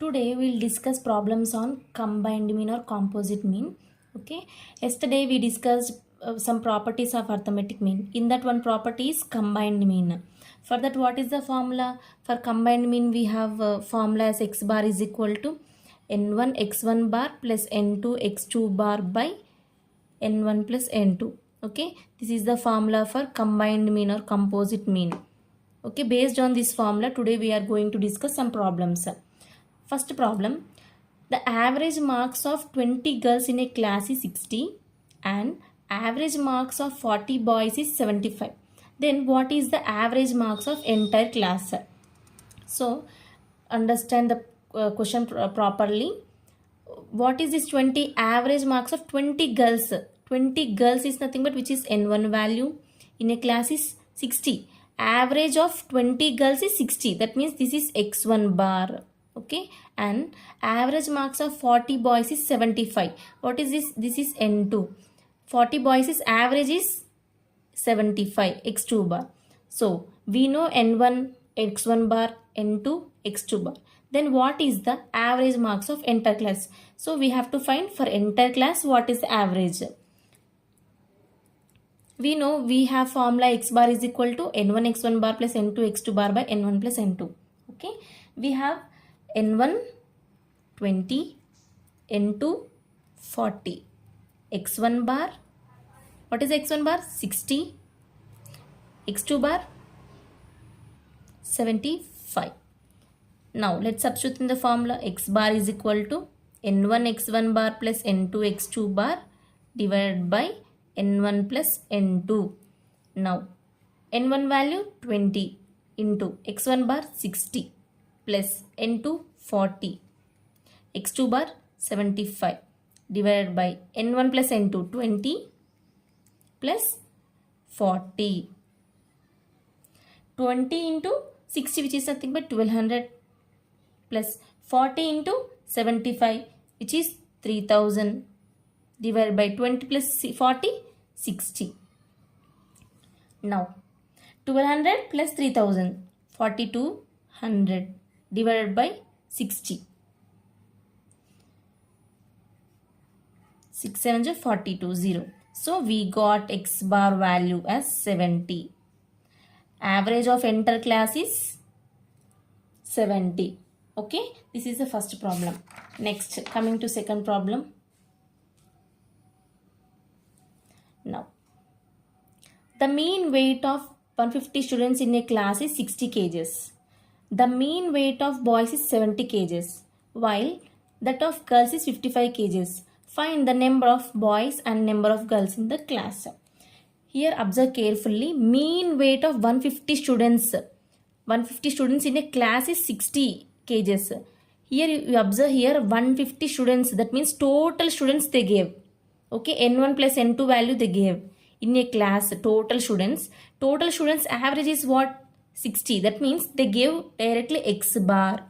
Today we'll discuss problems on combined mean or composite mean. Okay. Yesterday we discussed some properties of arithmetic mean. In that one property is combined mean. For that, what is the formula? For combined mean, we have formula as x bar is equal to n1 x1 bar plus n2 x2 bar by n1 plus n2. Okay. This is the formula for combined mean or composite mean. Okay. Based on this formula, today we are going to discuss some problems. First problem, the average marks of 20 girls in a class is 60 and average marks of 40 boys is 75. Then what is the average marks of entire class? So understand the question properly. What is this 20 average marks of 20 girls? 20 girls is nothing but which is n1 value. In a class is 60. Average of 20 girls is 60. That means this is x1 bar. Okay, and average marks of 40 boys is 75. What is this? This is n2. 40 boys is average is 75 x2 bar. So we know n1 x1 bar, n2 x2 bar. Then what is the average marks of entire class? So we have to find for entire class what is the average. We know we have formula x bar is equal to n1 x1 bar plus n2 x2 bar by n1 plus n2. Okay, we have n1 20, n2 40, x1 bar, what is x1 bar? 60, x2 bar 75. Now let's substitute in the formula. X bar is equal to n1 x1 bar plus n2 x2 bar divided by n1 plus n2. Now n1 value 20 into x1 bar 60 plus n2 40, x2 bar 75 divided by n1 plus n2 20 plus 40. 20 into 60 which is nothing but 1200 plus 40 into 75 which is 3000 divided by 20 plus 40 60. Now 1200 plus 3000 4200 divided by 60. 6 7 42 0. So we got x bar value as 70. Average of entire class is 70. Okay, this is the first problem. Next, coming to second problem. Now, the mean weight of 150 students in a class is 60 kgs. The mean weight of boys is 70 kgs, while that of girls is 55 kgs. Find the number of boys and number of girls in the class. Here observe carefully, mean weight of 150 students. 150 students in a class is 60 kgs. Here you observe here 150 students, that means total students they gave. Okay, n1 plus n2 value they gave. In a class, total students average is what? 60. That means they gave directly x bar.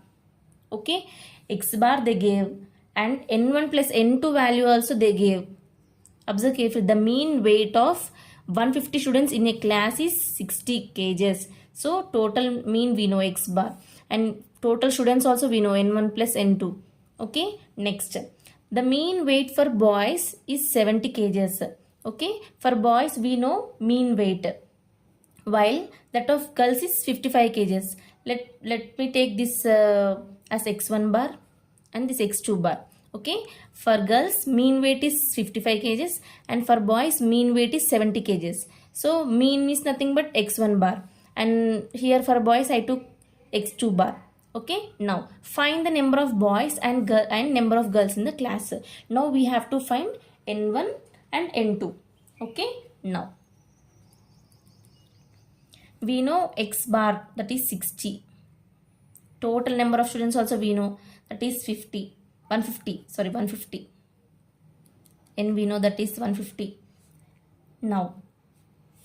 Okay, x bar they gave and n1 plus n2 value also they gave. Observe carefully, the mean weight of 150 students in a class is 60 kgs. So total mean we know x bar and total students also we know n1 plus n2. Okay, next, the mean weight for boys is 70 kgs. Okay, for boys we know mean weight, while that of girls is 55 kgs. Let me take this as x1 bar and this x2 bar. Okay, for girls mean weight is 55 kgs and for boys mean weight is 70 kgs. So mean means nothing but x1 bar and here for boys I took x2 bar. Okay, now find the number of boys and number of girls in the class. Now we have to find n1 and n2. Okay, now we know x bar, that is 60. Total number of students also we know, that is 150. And we know that is 150. Now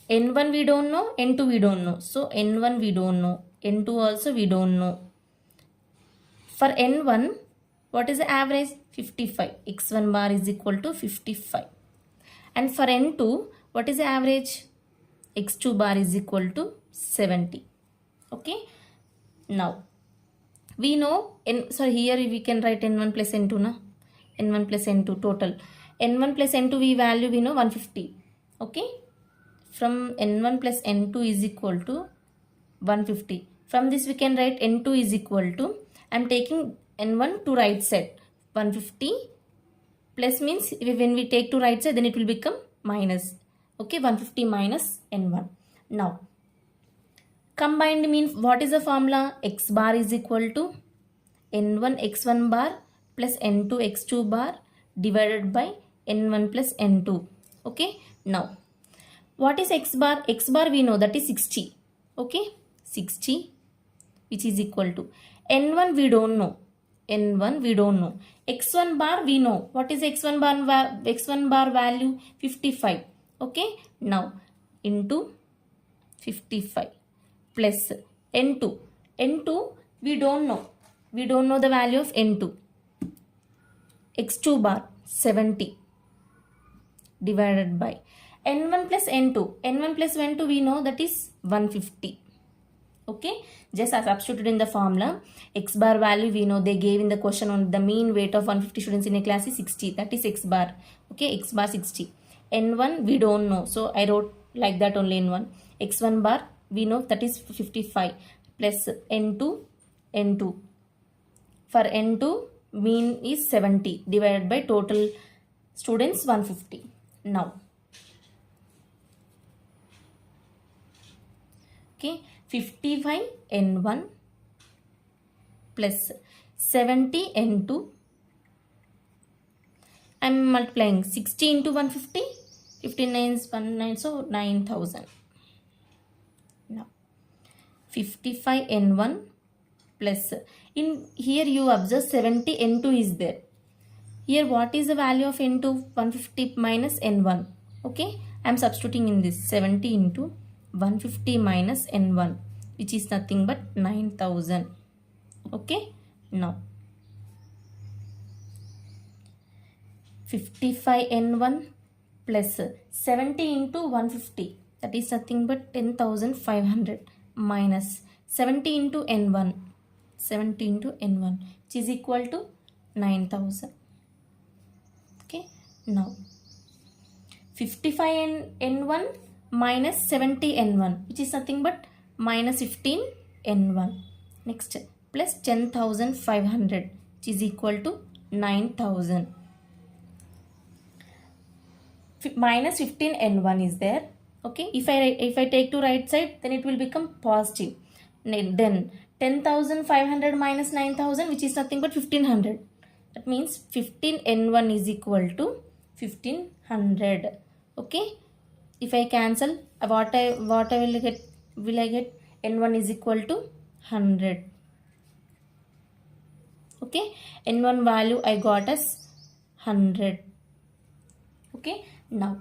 n1 we don't know, n2 we don't know. So n1 we don't know, n2 also we don't know. For n1, what is the average? 55. x1 bar is equal to 55. And for n2, what is the average? x2 bar is equal to 70. Okay. Now We know, here we can write n1 plus n2 na. n1 plus n2 total. n1 plus n2 we value we know 150. Okay. From n1 plus n2 is equal to 150. From this we can write n2 is equal to, I am taking n1 to right side, 150 plus means when we take to right side then it will become minus. Okay, 150 minus n1. Now combined means what is the formula? X bar is equal to n1 x1 bar plus n2 x2 bar divided by n1 plus n2. Okay, now what is x bar? X bar we know that is 60. Okay, 60 which is equal to n1 we don't know. n1 we don't know. x1 bar we know. What is x1 bar? X1 bar value 55. Okay, now into 55 plus n2. n2 we don't know. We don't know the value of n2. x2 bar 70 divided by n1 plus n2. n1 plus n2 we know that is 150. Okay, just as substituted in the formula. X bar value we know they gave in the question on the mean weight of 150 students in a class is 60. That is x bar. Okay, x bar 60. n1 we don't know, so I wrote like that only n1. x1 bar we know that is 55 plus n2. For n2 mean is 70 divided by total students 150. Now okay, 55 n1 plus 70 n2. I am multiplying 60 into 150. 59 is 19, so 9000. Now 55 n1 plus, in here you observe 70 n2 is there. Here what is the value of n2? 150 minus n1. Okay, I am substituting in this 70 into 150 minus n1, which is nothing but 9000. Okay, now 55 n1 plus 70 into 150, that is nothing but 10,500 minus 70 into n1, which is equal to 9000. Okay, now 55 n1 minus 70 n1, which is nothing but minus 15 n1. Next, plus 10,500, which is equal to 9000. Minus 15 n1 is there. Okay, if I take to right side, then it will become positive. Then 10,500 minus 9,000, which is nothing but 1500. That means 15 n1 is equal to 1500. Okay, if I cancel, what I will get? Will I get n1 is equal to 100. Okay, n1 value I got as 100. Okay, now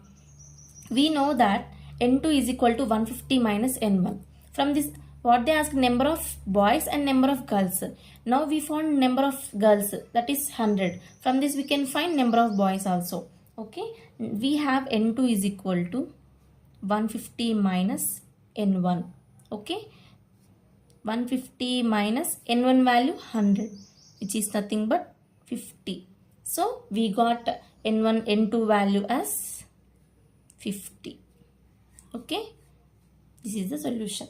we know that n2 is equal to 150 minus n1. From this, what they ask, number of boys and number of girls. Now we found number of girls, that is 100. From this we can find number of boys also. Okay, we have n2 is equal to 150 minus n1. Okay, 150 minus n1 value 100, which is nothing but 50. So we got n1 n2 value as 50. Okay, this is the solution.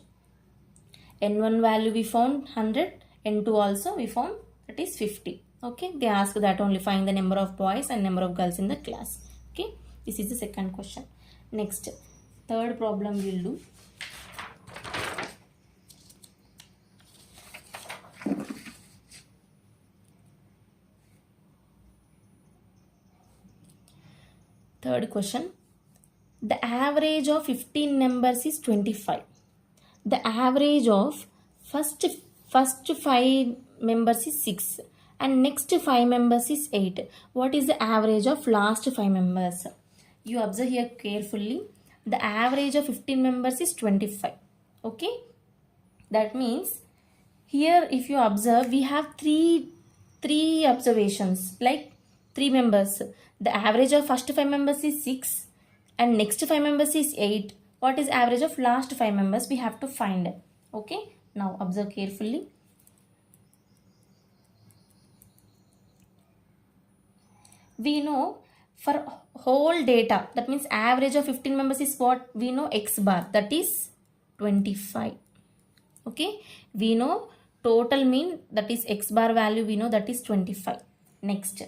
n1 value we found 100, n2 also we found, that is 50. Okay, they ask that only, find the number of boys and number of girls in the class. Okay, this is the second question. Next, third problem we will do. Third question, the average of 15 members is 25. The average of first 5 members is 6 and next 5 members is 8. What is the average of last 5 members? You observe here carefully. The average of 15 members is 25. Okay, that means here if you observe, we have three observations, like 3 members. The average of first 5 members is 6 and next 5 members is 8. What is average of last 5 members? We have to find it. Okay, now observe carefully. we know for whole data, that means average of 15 members is what? We know x bar, that is 25. Okay, we know total mean, that is x bar value, we know that is 25. Next,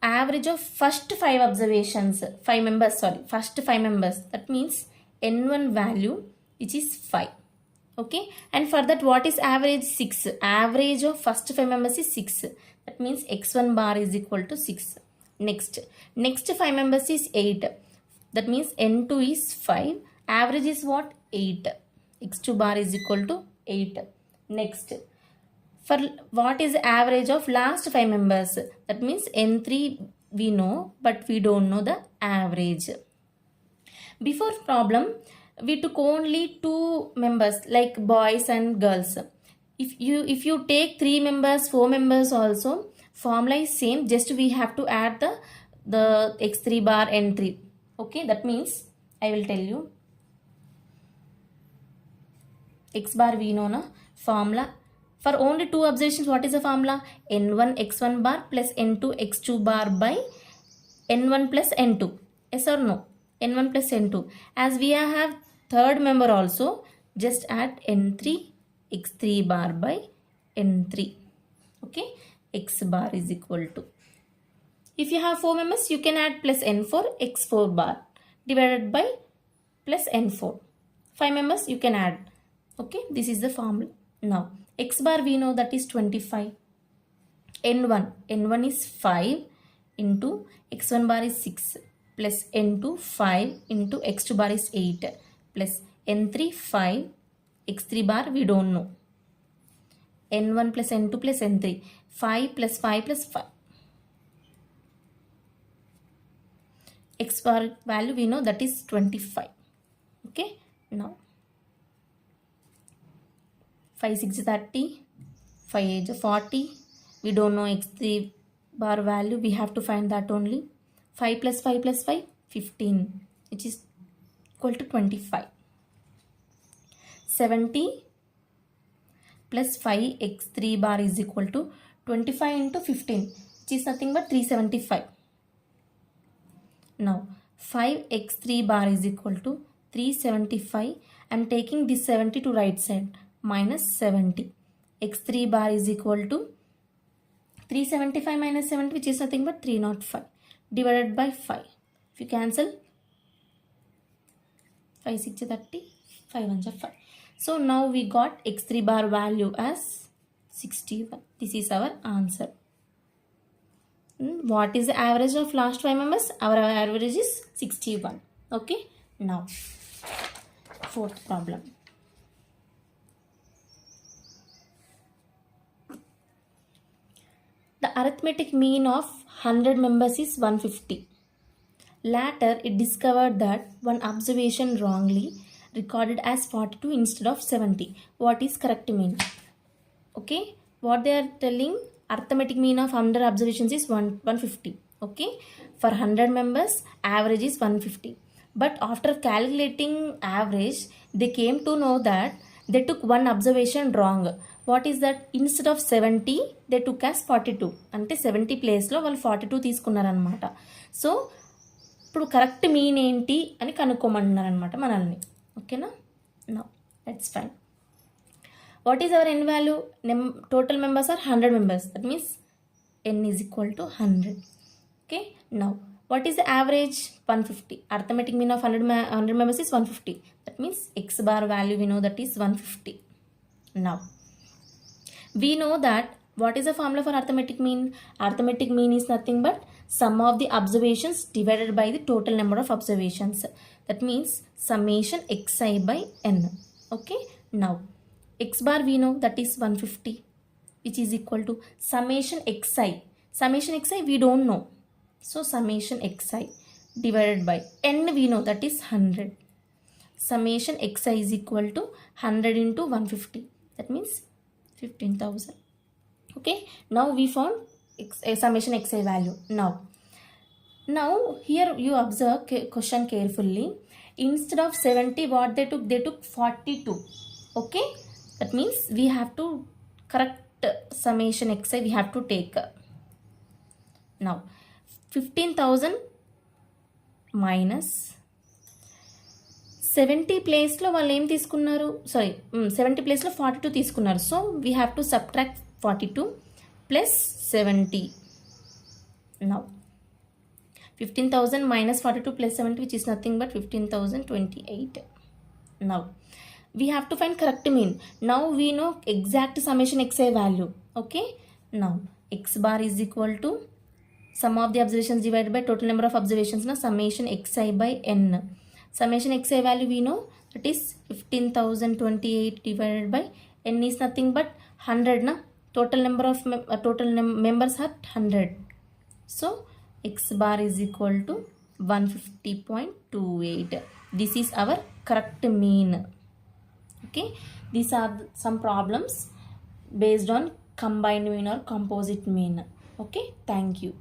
average of first 5 observations, 5 members, sorry, first 5 members, that means n1 value which is 5. Okay, and for that what is average? 6. Average of first 5 members is 6, that means x1 bar is equal to 6. Next 5 members is 8, that means n2 is 5, average is what? 8, x2 bar is equal to 8. Next, for what is the average of last 5 members? That means n3 we know, but we don't know the average. Before problem, we took only 2 members like boys and girls. If you take 3 members, 4 members also, formula is same, just we have to add the x3 bar n3. Okay, that means I will tell you. X bar we know na formula. For only 2 observations, what is the formula? n1 x1 bar plus n2 x2 bar by n1 plus n2. Yes or no? n1 plus n2. As we have third member also, just add n3 x3 bar by n3. Okay, x bar is equal to. If you have 4 members, you can add plus n4 x4 bar divided by plus n4. 5 members you can add. Okay, this is the formula. Now x bar we know that is 25. n1 is 5 into x1 bar is 6 plus n2 5 into x2 bar is 8 plus n3 5, x3 bar we don't know. n1 plus n2 plus n3, 5 plus 5 plus 5. X bar value we know that is 25. Okay, now 5 6 30, 5 8 40. We don't know x3 bar value, we have to find that only. 5 plus 5 plus 5, 15, which is equal to 25. 70 plus 5 x3 bar is equal to 25 into 15, which is nothing but 375. Now 5 x3 bar is equal to 375. I am taking this 70 to right side, minus 70. x3 bar is equal to 375 minus 70, which is nothing but 305, divided by 5. If you cancel, 5 6 30, 5 1 5. So now we got x3 bar value as 61. This is our answer. What is the average of last 5 members? Our average is 61. Okay. Now, fourth problem. The arithmetic mean of 100 members is 150. Later, it discovered that one observation wrongly recorded as 42 instead of 70. What is correct mean? Okay. What they are telling? Arithmetic mean of 100 observations is 150. Okay. For 100 members, average is 150. But after calculating average, they came to know that they took one observation wrong. What is that? Instead of 70, they took as 42. Ante 70 place lo వాళ్ళు 42 తీసుకున్నారన్నమాట. So ఇప్పుడు correct mean ఏంటి అని కనుక్కోమంటున్నారన్నమాట మనల్ని. ఓకేనా? Now let's find. What is our n value? Total members are 100 members. That means n is equal to 100. Okay. Now, what is the average? 150. Arithmetic mean of 100 members is 150. That means x bar value we know that is 150. Now, we know that what is the formula for arithmetic mean? Arithmetic mean is nothing but sum of the observations divided by the total number of observations. That means summation xi by n. Okay. Now, x bar we know that is 150, which is equal to summation xi. Summation xi we don't know. So summation xi divided by n we know that is 100. Summation xi is equal to 100 into 150. That means 15,000. Okay. Now we found summation xi value. Now here you observe question carefully. Instead of 70, what they took 42. Okay. That means we have to correct summation xi, we have to take. Now, 15,000 minus 70 ప్లేస్లో వాళ్ళు ఏం తీసుకున్నారు, 70 ప్లేస్లో 42 తీసుకున్నారు. So we have to subtract 42 plus 70. Now 15,000 minus 42 plus 70, which is nothing but 15,028. Now we have to find correct mean. Now we know exact summation xi value. Okay, now x bar is equal to sum of the observations divided by total number of observations. Now summation xi by n. Summation xi value we know, that is 15,028 divided by n is nothing but 100. Na total number of members are 100. So x bar is equal to 150.28. This is our correct mean. Okay, these are some problems based on combined mean or composite mean. Okay, thank you.